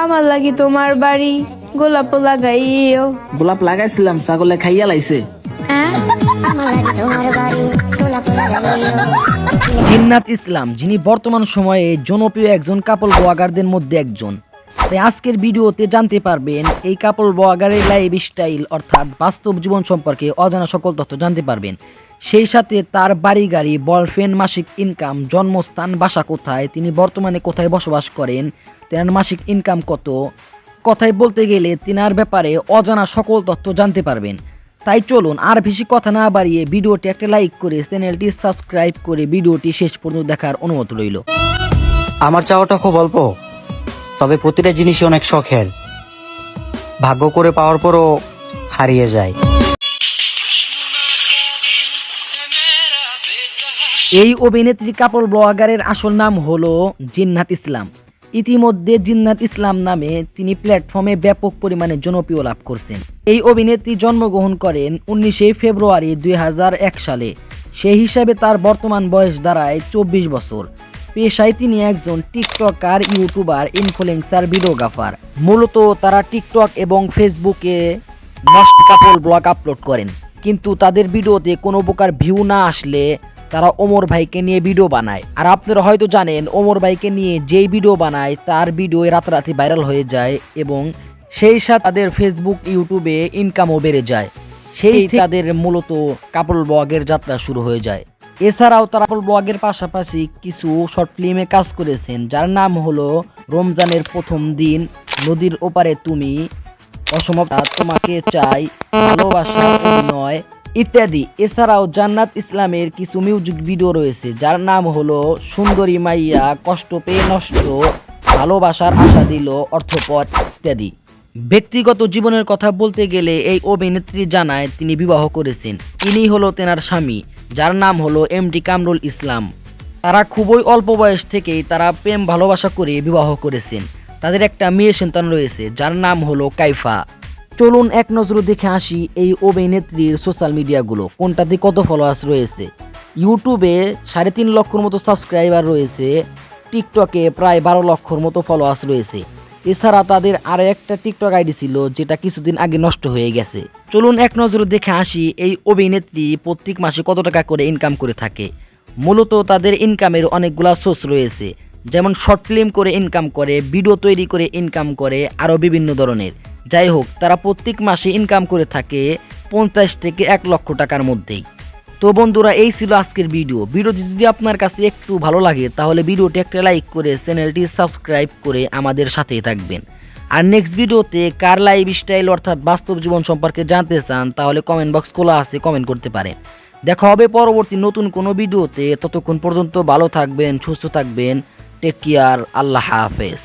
আমার লাগি তোমার বাড়ি গোলাপ লাগাইও। গোলাপ লাগাইছিলাম, ছাগলে খাইয়া লাইছে। হ্যাঁ, জিন্নাত ইসলাম, যিনি বর্তমান সময়ে জনপ্রিয় একজন কাপল ব্লগারদের মধ্যে একজন। তাই আজকের ভিডিওতে জানতে পারবেন এই কাপল ব্লগারের লাইফ স্টাইল অর্থাৎ বাস্তব জীবন সম্পর্কে অজানা সকল তথ্য জানতে পারবেন। সেই সাথে তার বাড়ি গাড়ি, বয়ফ্রেন্ড, মাসিক ইনকাম, জন্মস্থান, বাসা কোথায়, তিনি বর্তমানে কোথায় বসবাস করেন, তেনার মাসিক ইনকাম কত, কথায় বলতে গেলে তিনার ব্যাপারে অজানা সকল তথ্য জানতে পারবেন। তাই চলুন আর বেশি কথা না বাড়িয়ে ভিডিওটি একটা লাইক করে চ্যানেলটি সাবস্ক্রাইব করে ভিডিওটি শেষ পর্যন্ত দেখার অনুমতি রইল। আমার চাওয়াটা খুব অল্প, তবে প্রতিটা জিনিসই অনেক শখের। ভাগ্য করে পাওয়ার পরও হারিয়ে যায়। এই অভিনেত্রী কাপল ব্লগারের আসল নাম হলো জিন্নাত ইসলাম। ইতিমধ্যে জিন্নাত ইসলাম নামে তিনি প্ল্যাটফর্মে ব্যাপক পরিমাণে জনপ্রিয় লাভ করছেন। এই অভিনেত্রী জন্মগ্রহণ করেন 19 ফেব্রুয়ারি 2001 সালে। সেই হিসাবে তার বর্তমান বয়স দাঁড়ায় 24 বছর। পেশায় তিনি একজন টিকটকার, ইউটিউবার, ইনফ্লুয়েন্সার, ভিডিওগ্রাফার। মূলত তারা টিকটক এবং ফেসবুকে মস্ত কাপল ব্লগ আপলোড করেন, কিন্তু তাদের ভিডিওতে কোনো প্রকার ভিউ না আসলে তারা ওমর ভাইকে নিয়ে ভিডিও বানায়। আর আপনারা হয়তো জানেন ওমর ভাইকে নিয়ে যেই ভিডিও বানায় তার ভিডিও রাতারাতি ভাইরাল হয়ে যায় এবং সেই সাথে তাদের ফেসবুক, ইউটিউবে ইনকামও বেড়ে যায়। সেই তাদের মূলত কাপল ব্লগের যাত্রা শুরু হয়ে যায়। এছাড়াও তারা কাপল ব্লগের পাশাপাশি কিছু শর্ট ফিল্মে কাজ করেছেন, যার নাম হলো রমজানের প্রথম দিন, নদীর ওপারে তুমি, অসমাপ্ত, তোমাকে চাই, ভালোবাসা, অভিনয় ইত্যাদি। এছাড়াও জান্নাত ইসলামের কিছু মিউজিক ভিডিও রয়েছে, যার নাম হলো সুন্দরী মাইয়া, কষ্ট পেয়ে নষ্ট, ভালোবাসার আশা দিল, অর্থপথ ইত্যাদি। ব্যক্তিগত জীবনের কথা বলতে গেলে এই অভিনেত্রী জানায় তিনি বিবাহ করেছেন। ইনি হলো তেনার স্বামী, যার নাম হলো এমডি কামরুল ইসলাম। তারা খুবই অল্প বয়স থেকেই তারা প্রেম ভালোবাসা করে বিবাহ করেছেন। তাদের একটা মেয়ে সন্তান রয়েছে, যার নাম হলো কাইফা। চলুন এক নজরে দেখে আসি এই অভিনেত্রীর সোশ্যাল মিডিয়াগুলো, কোনটাতে কত ফলোয়ার্স রয়েছে। ইউটিউবে 3.5 লক্ষর মতো সাবস্ক্রাইবার রয়েছে, টিকটকে প্রায় 12 লক্ষর মতো ফলোয়ার্স রয়েছে। এছাড়া তাদের আরও একটা টিকটক আইডি ছিল, যেটা কিছুদিন আগে নষ্ট হয়ে গেছে। চলুন এক নজরে দেখে আসি এই অভিনেত্রী প্রত্যেক মাসে কত টাকা করে ইনকাম করে থাকে। মূলত তাদের ইনকামের অনেকগুলা সোর্স রয়েছে, যেমন শর্ট ফিল্ম করে ইনকাম করে, ভিডিও তৈরি করে ইনকাম করে, আরও বিভিন্ন ধরনের। যাই হোক, তারা প্রত্যেক মাসে ইনকাম করে থাকে 50 থেকে 1 লক্ষ টাকার মধ্যেই। তো বন্ধুরা, এই ছিল আজকের ভিডিওটি যদি আপনার কাছে একটু ভালো লাগে তাহলে ভিডিওটি একটা লাইক করে চ্যানেলটি সাবস্ক্রাইব করে আমাদের সাথেই থাকবেন। আর নেক্সট ভিডিওতে কার লাইফ স্টাইল অর্থাৎ বাস্তব জীবন সম্পর্কে জানতে চান তাহলে কমেন্ট বক্স খোলা আছে, কমেন্ট করতে পারেন। দেখা হবে পরবর্তী নতুন কোনো ভিডিওতে। ততক্ষণ পর্যন্ত ভালো থাকবেন, সুস্থ থাকবেন। টেক কেয়ার, আল্লাহ হাফেজ।